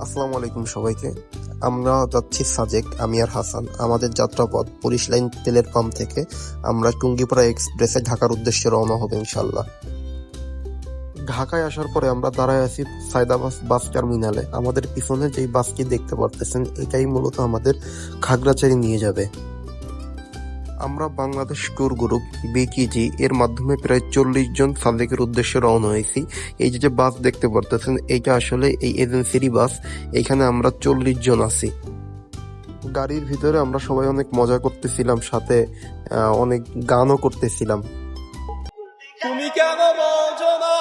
আসসালামু আলাইকুম সবাইকে। আমরা যাচ্ছি সাজেক, আমি আর হাসান। আমাদের যাত্রাপথ পুলিশ লাইন তেলের পাম্প থেকে আমরা টুঙ্গিপাড়া এক্সপ্রেসে ঢাকার উদ্দেশ্যে রওনা হব ইনশাল্লাহ। ঢাকায় আসার পরে আমরা দাঁড়ায় আছি সায়দাবাদ বাস টার্মিনালে। আমাদের পিছনে যেই বাসটি দেখতে পারতেছেন এটাই মূলত আমাদের খাগড়াছড়ি নিয়ে যাবে। আমরা বাংলাদেশ ট্যুর গ্রুপ বিকিজি এর মাধ্যমে প্রায় 40 জন সাজেকের উদ্দেশ্যে রওনা হয়েছি। এই যে বাস দেখতে পারতেছেন এইটা আসলে এই এজেন্সিরই বাস। এখানে আমরা 40 জন আছি। গাড়ির ভিতরে আমরা সবাই অনেক মজা করতেছিলাম, সাথে অনেক গানও করতেছিলাম। তুমি কেন বোঝো না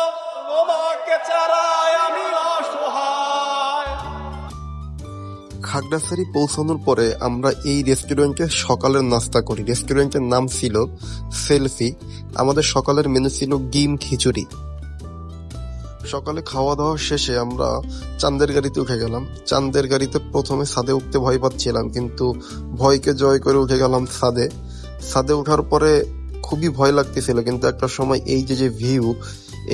তোমাকে ছাড়াই আমি অসহায়। খাগড়াছড়ি পৌঁছানোর পরে আমরা এই রেস্টুরেন্টে সকালের নাস্তা করি। রেস্টুরেন্টের নাম ছিল সেলফি। আমাদের সকালের মেনু ছিল ডিম খিচুড়ি। সকালে খাওয়া দাওয়া শেষে আমরা চাঁদের গাড়িতে উঠে গেলাম। চাঁদের গাড়িতে প্রথমে ছাদে উঠতে ভয় পাচ্ছিলাম, কিন্তু ভয়কে জয় করে উঠে গেলাম ছাদে। ছাদে ওঠার পরে খুবই ভয় লাগতেছিল, কিন্তু একটা সময় এই যে ভিউ,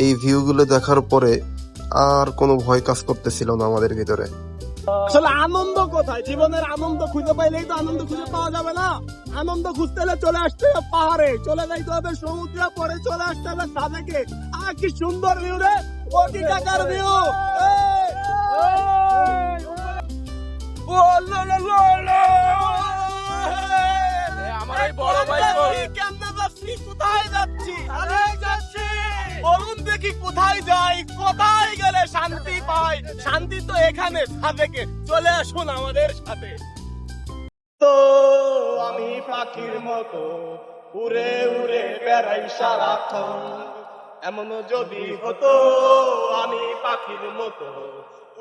এই ভিউগুলো দেখার পরে আর কোনো ভয় কাজ করতেছিল না আমাদের ভিতরে। আসলে আনন্দ কোথায়? জীবনের আনন্দ খুঁজে পাইলেই তো আনন্দ খুঁজে পাওয়া যাবে না। আনন্দ খুঁজতে হলে চলে আসতে হবে পাহাড়ে, চলে যাইতে হবে সমুদ্রে, পরে চলে আসতে হবে সাজেকে। কি সুন্দর ভিউ রে, কোটি টাকার ভিউ। আমার এই বড় ভাই কেমনে যাচ্ছি, কোথায় যাচ্ছি? আরে যাচ্ছি, বলুন দেখি কোথায় যাই? কোথায় গেলে শান্তি পাই? শান্তি তো এখানে সাজেকে। চলে আসুন আমাদের সাথে। তো আমি পাখির মতো উড়ে উড়ে বেড়াই সারাক্ষণ। এমন যদি হতো আমি পাখির মতো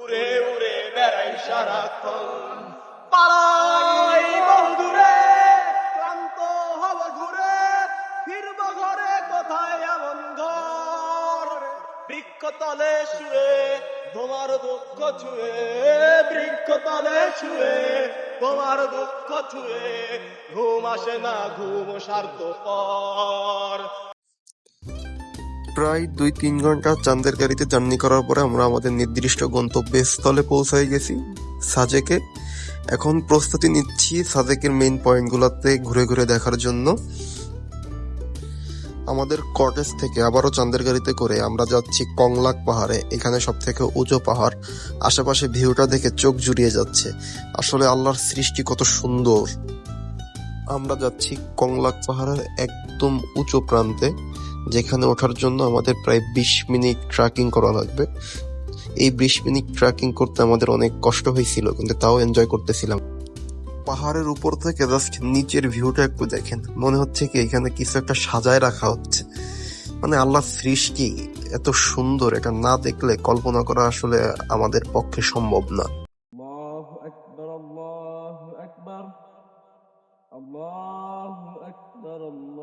উড়ে উড়ে বেড়াই সারাক্ষণ। পাড়াই বন্ধুরে ক্লান্ত হব ঘুরে, ফিরব ঘরে কোথায় এমন ঘর। বৃক্ষতলে শুয়ে তোমার দুঃখ ছুঁয়ে, বৃক্ষতলে শুয়ে তোমার দুঃখ ছুঁয়ে, ঘুম আসে না, ঘুম স্বার্থপর। প্রায় 2-3 ঘন্টা চাঁদের গাড়িতে জার্নি করার পরে আমরা আমাদের নির্দিষ্ট গন্তব্যস্থলে পৌঁছায় গেছি, সাজেকে। এখন প্রস্তুতি নিচ্ছি সাজেকের মেইন পয়েন্টগুলোতে ঘুরে ঘুরে দেখার জন্য। আমাদের কটেজ থেকে আবারও চাঁদের গাড়িতে করে আমরা যাচ্ছি কংলাক পাহাড়ে। এখানে সব থেকে উঁচু পাহাড়। আশেপাশে ভিউটা দেখে চোখ জুড়িয়ে যাচ্ছে। আসলে আল্লাহর সৃষ্টি কত সুন্দর। আমরা যাচ্ছি কংলাক পাহাড়ের একদম উঁচু প্রান্তে, যেখানে ওঠার জন্য আমাদের প্রায় 20 মিনিট ট্রেকিং করা লাগবে। এই 20 মিনিট ট্রেকিং করতে আমাদের অনেক কষ্ট হয়েছিল, কিন্তু তাও এনজয় করতেছিলাম। পাহাড়ের উপর থেকে জাস্ট নিচের ভিউটা একটু দেখেন, মনে হচ্ছে কি এখানে কিছু একটা সাজায় রাখা হচ্ছে। মানে আল্লাহর সৃষ্টি এত সুন্দর, এটা না দেখলে কল্পনা করা আসলে আমাদের পক্ষে সম্ভব না। আল্লাহু আকবার, আল্লাহু আকবার, আল্লাহু আকবার, আল্লাহু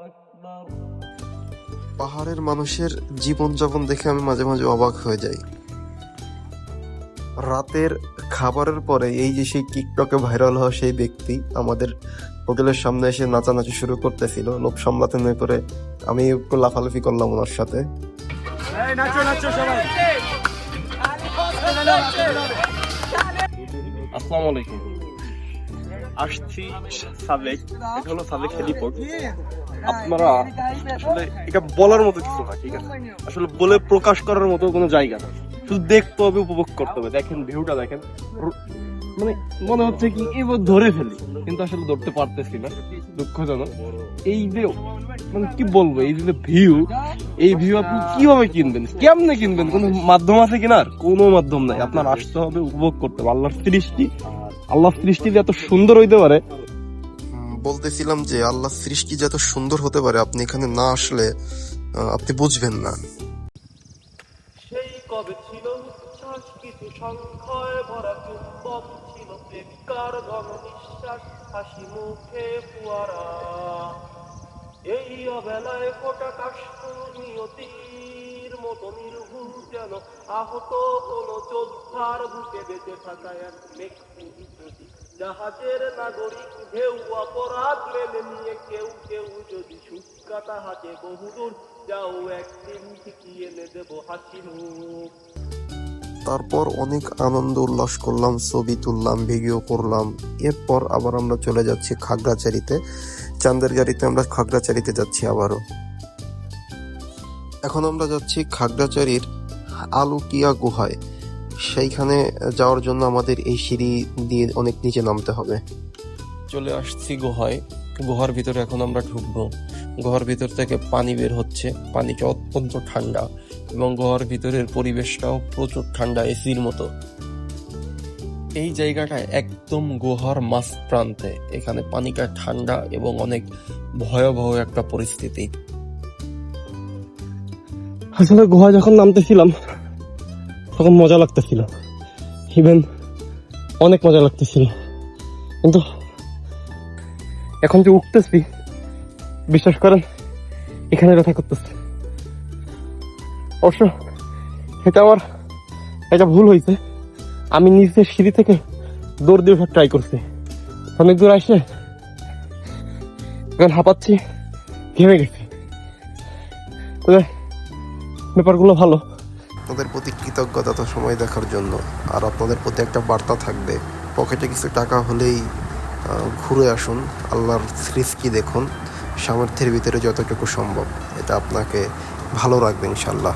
আকবার। পাহাড়ের মানুষের জীবনযাপন দেখে আমি মাঝে মাঝে অবাক হয়ে যাই। রাতের খাবারের পরে এই যে সেই টিকটকে ভাইরাল হওয়া সেই ব্যক্তি আমাদের হোটেলের সামনে এসে নাচানাচি শুরু করতেছিল। লোভ সামলাতে না করে আমি একটু লাফালাফি করলাম ওনার সাথে। আসসালামু আলাইকুম। আসছি সাজেক, এটা হলো সাজেক হেলিপোর্ট। আপনারা আসলে এটা বলার মতো কিছু না, ঠিক আছে? আসলে বলে প্রকাশ করার মতো কোনো জায়গা না, শুধু দেখতে হবে, উপভোগ করতে হবে। দেখেন ভিউটা দেখেন, মানে মনে হচ্ছে কি এবার ধরে ফেলি, কিন্তু আসলে ধরতে পারতেছি না, দুঃখজনক। এই যে মানে কি বলবো, এই যে ভিউ, এই ভিউ আপনি কিভাবে কিনবেন, কেমনে কিনবেন? কোনো মাধ্যম আছে কিনার? কোনো মাধ্যম নাই। আপনার আসতে হবে, উপভোগ করতে হবে। আল্লাহর সৃষ্টি, আল্লাহর সৃষ্টি যে এত সুন্দর হইতে পারে। বলতেছিলাম যে আল্লাহর সৃষ্টি যে এত সুন্দর হতে পারে, আপনি এখানে না আসলে আপনি বুঝবেন না। সেই কবে ছিল উচ্ছ্বাস, কিছু সংখ্যায় ভরা চুম্বক ছিল বেকার ঘন নিঃশ্বাস, হাসি মুখে ফুয়ারা। এই অবেলায় ফোটা কাষ্ঠ নিয়তির মতো নির্ভুল, যেন আহত কোন যোদ্ধার বুকে বেঁচে থাকা এক মেঘপুরি যদি জাহাজের নাগরিক ঢেউ অপরাধ মেনে নিয়ে কেউ কেউ যদি সুক্কাটা হাতে বহুদূর তারপর অনেক আনন্দ উল্লাস করলাম, ছবি তুললাম, ভিডিও করলাম। এরপর আবার আমরা চলে যাচ্ছি খাগড়াছড়িতে। চাঁদের গাড়িতে আমরা খাগড়াছড়িতে যাচ্ছি আবারও। এখন আমরা যাচ্ছি খাগড়াছড়ির আলুকিয়া গুহায়। সেইখানে যাওয়ার জন্য আমাদের এই সিঁড়ি দিয়ে অনেক নিচে নামতে হবে। চলে আসছি গুহায়। গুহার ভিতরে এখন আমরা ঢুকবো। গুহার ভিতর থেকে পানি বের হচ্ছে, পানিটা অত্যন্ত ঠান্ডা এবং গুহার ভিতরের পরিবেশটাও প্রচুর ঠান্ডা, এসির মতো। এই জায়গাটা একদম গুহার মাঝ প্রান্তে, এখানে পানিটা ঠান্ডা এবং অনেক ভয়াবহ একটা পরিস্থিতি। আসলে গুহা যখন নামতেছিলাম তখন মজা লাগতেছিল, ইভেন অনেক মজা লাগতেছিল, কিন্তু এখন যে উঠতেছি বিশ্বাস করেন এখানে ব্যথা করতেছে। অবশ্য এটা ভুল হয়েছে, আমি নিচের সিঁড়ি থেকে দৌড় দিয়ে ওঠা ট্রাই করছি, অনেক দূর আসে এখন হাঁপাচ্ছি, ঘেমে গেছি। তবে ব্যাপারগুলো ভালো। আপনাদের প্রতি কৃতজ্ঞতা সময় দেখার জন্য। আর আপনাদের প্রতি একটা বার্তা থাকবে, পকেটে কিছু টাকা হলেই ঘুরে আসুন, আল্লাহর সৃষ্টি দেখুন, সামর্থ্যের ভিতরে যতটুকু সম্ভব। এটা আপনাকে ভালো রাখবে ইনশাল্লাহ।